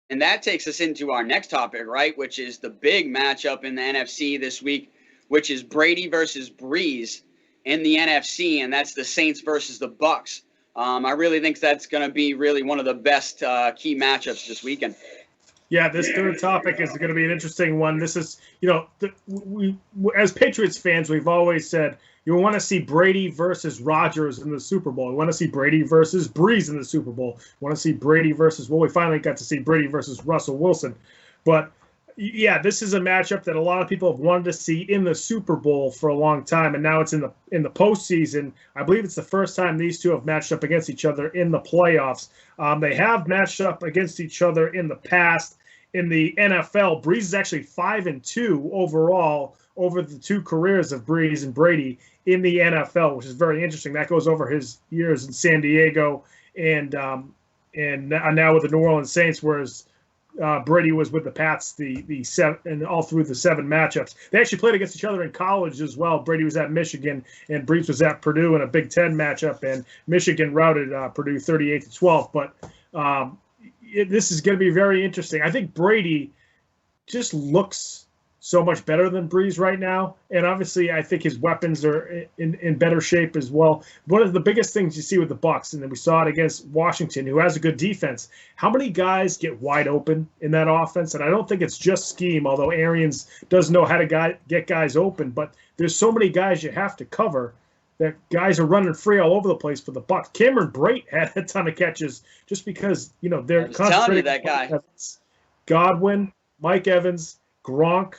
And that takes us into our next topic, right, which is the big matchup in the NFC this week, which is Brady versus Brees in the NFC, and that's the Saints versus the Bucks. I really think that's going to be really one of the best key matchups this weekend. Yeah, this third topic is going to be an interesting one. This is, we as Patriots fans, we've always said you want to see Brady versus Rodgers in the Super Bowl. We want to see Brady versus Brees in the Super Bowl. We want to see Brady versus, well, we finally got to see Brady versus Russell Wilson. But yeah, this is a matchup that a lot of people have wanted to see in the Super Bowl for a long time, and now it's in the postseason. I believe it's the first time these two have matched up against each other in the playoffs. They have matched up against each other in the past. In the NFL, Brees is actually 5-2 overall over the two careers of Brees and Brady in the NFL, which is very interesting. That goes over his years in San Diego and now with the New Orleans Saints, whereas Brady was with the Pats the seven and all through the 7 matchups. They actually played against each other in college as well. Brady was at Michigan and Brees was at Purdue in a Big Ten matchup, and Michigan routed Purdue 38-12. But this is going to be very interesting. I think Brady just looks so much better than Brees right now, and obviously I think his weapons are in better shape as well. One of the biggest things you see with the Bucs, and then we saw it against Washington, who has a good defense, how many guys get wide open in that offense? And I don't think it's just scheme, although Arians does know how to get guys open, but there's so many guys you have to cover that guys are running free all over the place for the Bucs. Cameron Brate had a ton of catches just because, they're concentrating. That guy. Godwin, Mike Evans, Gronk,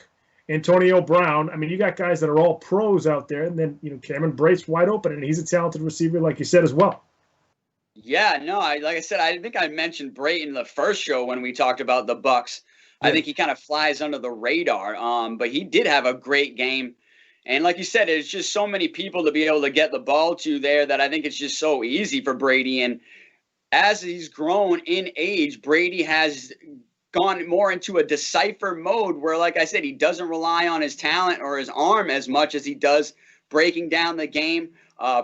Antonio Brown. I mean, you got guys that are all pros out there, and then, Cameron Brate's wide open, and he's a talented receiver, like you said, as well. Yeah, no, like I said, I think I mentioned Brate in the first show when we talked about the Bucs. Yeah. I think he kind of flies under the radar, but he did have a great game. And like you said, there's just so many people to be able to get the ball to there that I think it's just so easy for Brady. And as he's grown in age, Brady has gone more into a decipher mode where, like I said, he doesn't rely on his talent or his arm as much as he does breaking down the game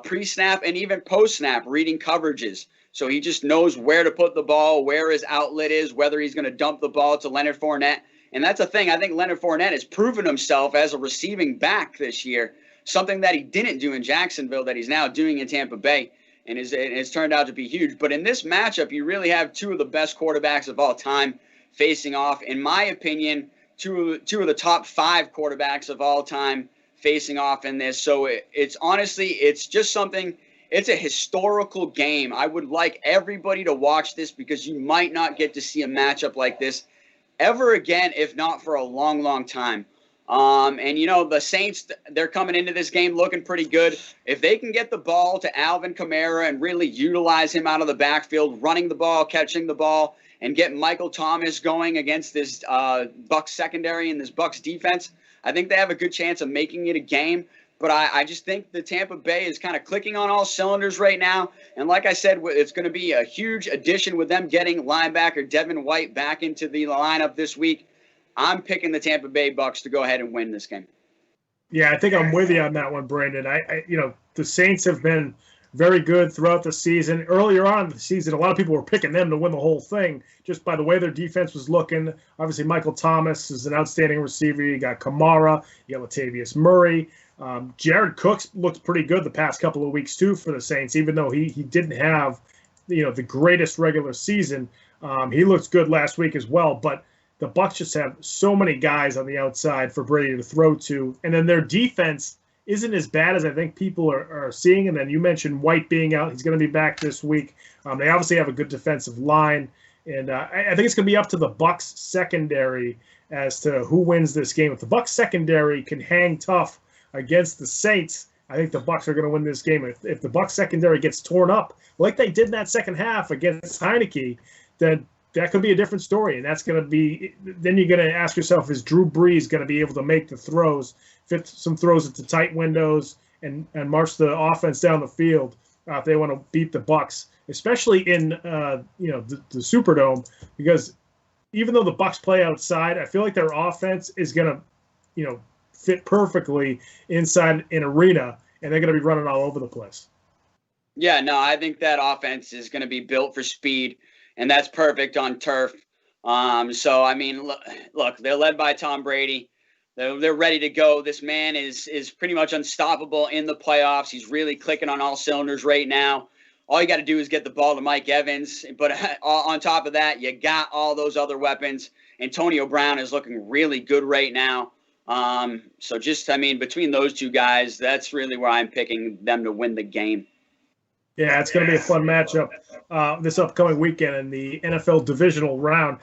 pre-snap and even post-snap, reading coverages. So he just knows where to put the ball, where his outlet is, whether he's going to dump the ball to Leonard Fournette. And that's a thing. I think Leonard Fournette has proven himself as a receiving back this year, something that he didn't do in Jacksonville that he's now doing in Tampa Bay, and it's turned out to be huge. But in this matchup, you really have two of the best quarterbacks of all time facing off. In my opinion, two of the top 5 quarterbacks of all time facing off in this. So it's honestly, it's just something. It's a historical game. I would like everybody to watch this because you might not get to see a matchup like this ever again, if not for a long, long time. And, the Saints, they're coming into this game looking pretty good. If they can get the ball to Alvin Kamara and really utilize him out of the backfield, running the ball, catching the ball, and get Michael Thomas going against this Bucs secondary and this Bucs defense, I think they have a good chance of making it a game. But I just think the Tampa Bay is kind of clicking on all cylinders right now. And like I said, it's going to be a huge addition with them getting linebacker Devin White back into the lineup this week. I'm picking the Tampa Bay Bucs to go ahead and win this game. Yeah, I think I'm with you on that one, Brandon. The Saints have been very good throughout the season. Earlier on in the season, a lot of people were picking them to win the whole thing just by the way their defense was looking. Obviously, Michael Thomas is an outstanding receiver. You got Kamara, you got Latavius Murray. Jared Cook's looked pretty good the past couple of weeks, too, for the Saints, even though he didn't have, the greatest regular season. He looks good last week as well, but the Bucs just have so many guys on the outside for Brady to throw to, and then their defense isn't as bad as I think people are seeing. And then you mentioned White being out. He's going to be back this week. They obviously have a good defensive line, and I think it's going to be up to the Bucs secondary as to who wins this game. If the Bucs secondary can hang tough against the Saints, I think the Bucs are going to win this game. If the Bucs secondary gets torn up like they did in that second half against Heineke, then that could be a different story. And that's going to be – then you're going to ask yourself, is Drew Brees going to be able to make the throws, fit some throws into tight windows, and march the offense down the field if they want to beat the Bucs, especially in the Superdome, because even though the Bucs play outside, I feel like their offense is going to fit perfectly inside an arena, and they're going to be running all over the place. Yeah, no, I think that offense is going to be built for speed, and that's perfect on turf. So I mean, look, they're led by Tom Brady. They're ready to go. This man is pretty much unstoppable in the playoffs. He's really clicking on all cylinders right now. All you got to do is get the ball to Mike Evans. But on top of that, you got all those other weapons. Antonio Brown is looking really good right now. So just, I mean, between those two guys, that's really where I'm picking them to win the game. Yeah, it's going to be a fun matchup this upcoming weekend in the NFL Divisional round.